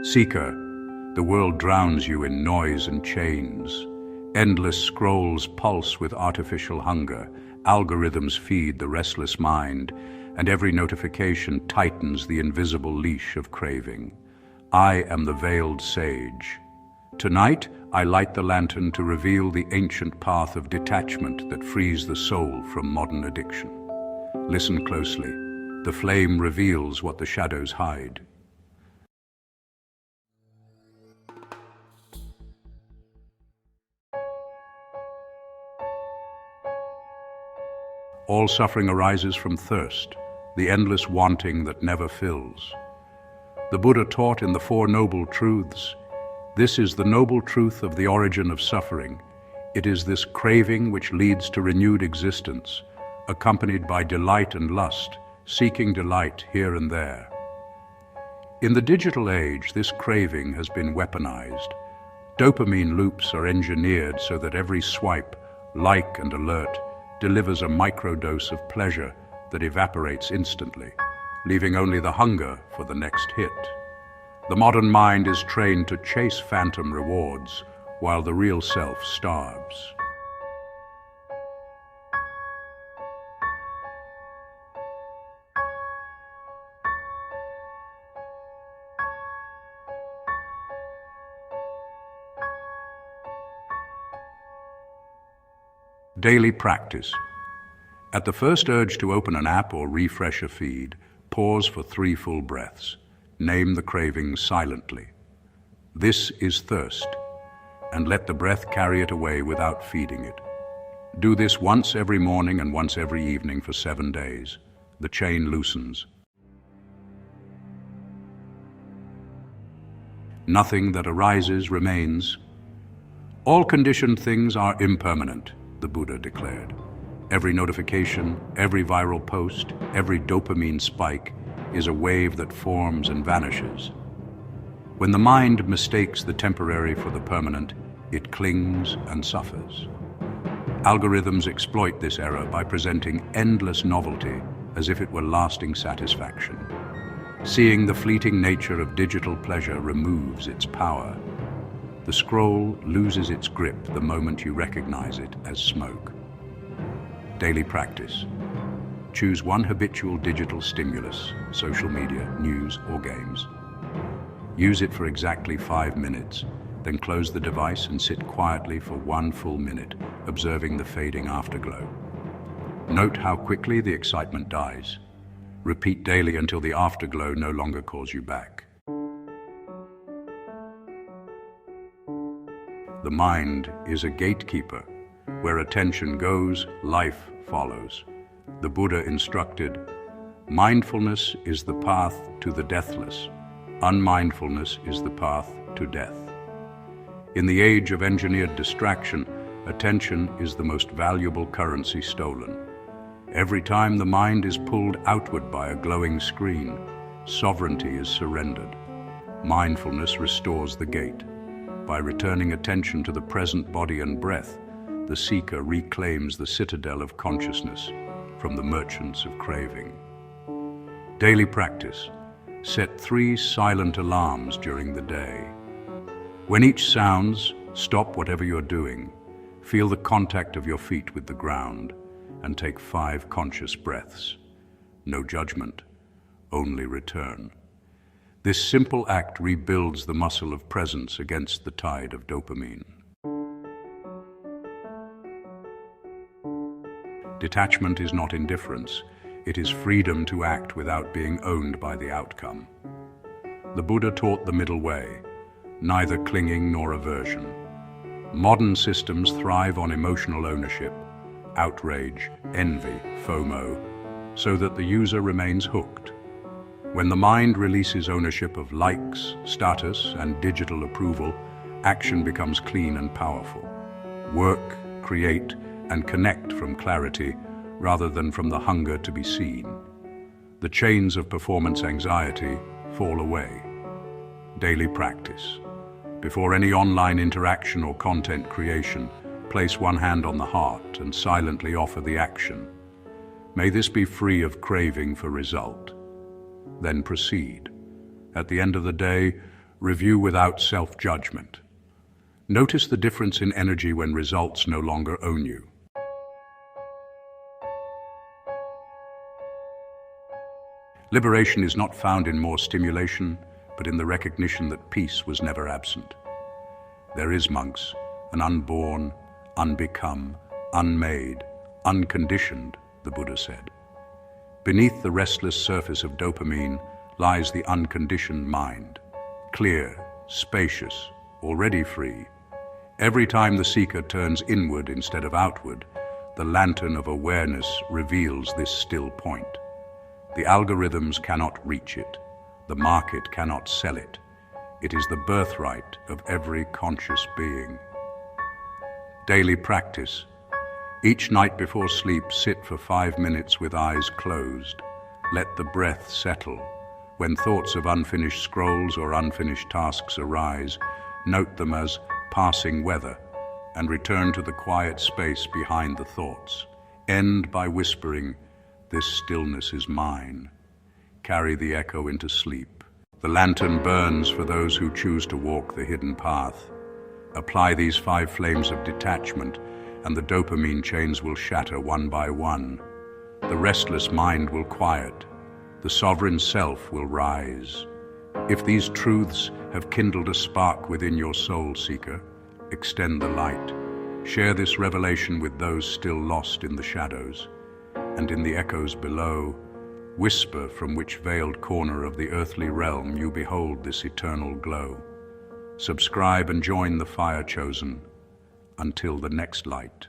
Seeker, the world drowns you in noise and chains. Endless scrolls pulse with artificial hunger. Algorithms feed the restless mind, and every notification tightens the invisible leash of craving. I am the veiled sage. Tonight, I light the lantern to reveal the ancient path of detachment that frees the soul from modern addiction. Listen closely. The flame reveals what the shadows hide. All suffering arises from thirst, the endless wanting that never fills. The Buddha taught in the Four Noble Truths, this is the noble truth of the origin of suffering. It is this craving which leads to renewed existence, accompanied by delight and lust, seeking delight here and there. In the digital age, this craving has been weaponized. Dopamine loops are engineered so that every swipe, like and alert, delivers a microdose of pleasure that evaporates instantly, leaving only the hunger for the next hit. The modern mind is trained to chase phantom rewards, while the real self starves. Daily practice. At the first urge to open an app or refresh a feed, pause for 3 full breaths. Name the craving silently. This is thirst, and let the breath carry it away without feeding it. Do this once every morning and once every evening for 7 days. The chain loosens. Nothing that arises remains. All conditioned things are impermanent, the Buddha declared. Every notification, every viral post, every dopamine spike is a wave that forms and vanishes. When the mind mistakes the temporary for the permanent, it clings and suffers. Algorithms exploit this error by presenting endless novelty as if it were lasting satisfaction. Seeing the fleeting nature of digital pleasure removes its power. The scroll loses its grip the moment you recognize it as smoke. Daily practice. Choose one habitual digital stimulus, social media, news, or games. Use it for exactly 5 minutes, then close the device and sit quietly for 1 full minute, observing the fading afterglow. Note how quickly the excitement dies. Repeat daily until the afterglow no longer calls you back. The mind is a gatekeeper. Where attention goes, life follows. The Buddha instructed, mindfulness is the path to the deathless. Unmindfulness is the path to death. In the age of engineered distraction, attention is the most valuable currency stolen. Every time the mind is pulled outward by a glowing screen, sovereignty is surrendered. Mindfulness restores the gate. By returning attention to the present body and breath, the seeker reclaims the citadel of consciousness from the merchants of craving. Daily practice. Set 3 silent alarms during the day. When each sounds, stop whatever you're doing. Feel the contact of your feet with the ground and take 5 conscious breaths. No judgment, only return. This simple act rebuilds the muscle of presence against the tide of dopamine. Detachment is not indifference. It is freedom to act without being owned by the outcome. The Buddha taught the middle way, neither clinging nor aversion. Modern systems thrive on emotional ownership, outrage, envy, FOMO, so that the user remains hooked. When the mind releases ownership of likes, status, and digital approval, action becomes clean and powerful. Work, create, and connect from clarity rather than from the hunger to be seen. The chains of performance anxiety fall away. Daily practice. Before any online interaction or content creation, place one hand on the heart and silently offer the action. May this be free of craving for result. Then proceed. At the end of the day, Review without self-judgment. Notice the difference in energy when results no longer own you. Liberation is not found in more stimulation, but in the recognition that peace was never absent. There is, monks, an unborn, unbecome, unmade, unconditioned, the Buddha said. Beneath the restless surface of dopamine lies the unconditioned mind, clear, spacious, already free. Every time the seeker turns inward instead of outward, the lantern of awareness reveals this still point. The algorithms cannot reach it. The market cannot sell it. It is the birthright of every conscious being. Daily practice. Each night before sleep, sit for 5 minutes with eyes closed. Let the breath settle. When thoughts of unfinished scrolls or unfinished tasks arise, note them as passing weather and return to the quiet space behind the thoughts. End by whispering, "This stillness is mine." Carry the echo into sleep. The lantern burns for those who choose to walk the hidden path. Apply these 5 flames of detachment, and the dopamine chains will shatter one by one. The restless mind will quiet. The sovereign self will rise. If these truths have kindled a spark within your soul, seeker, extend the light. Share this revelation with those still lost in the shadows. And in the echoes below, whisper from which veiled corner of the earthly realm you behold this eternal glow. Subscribe and join the fire chosen. Until the next light.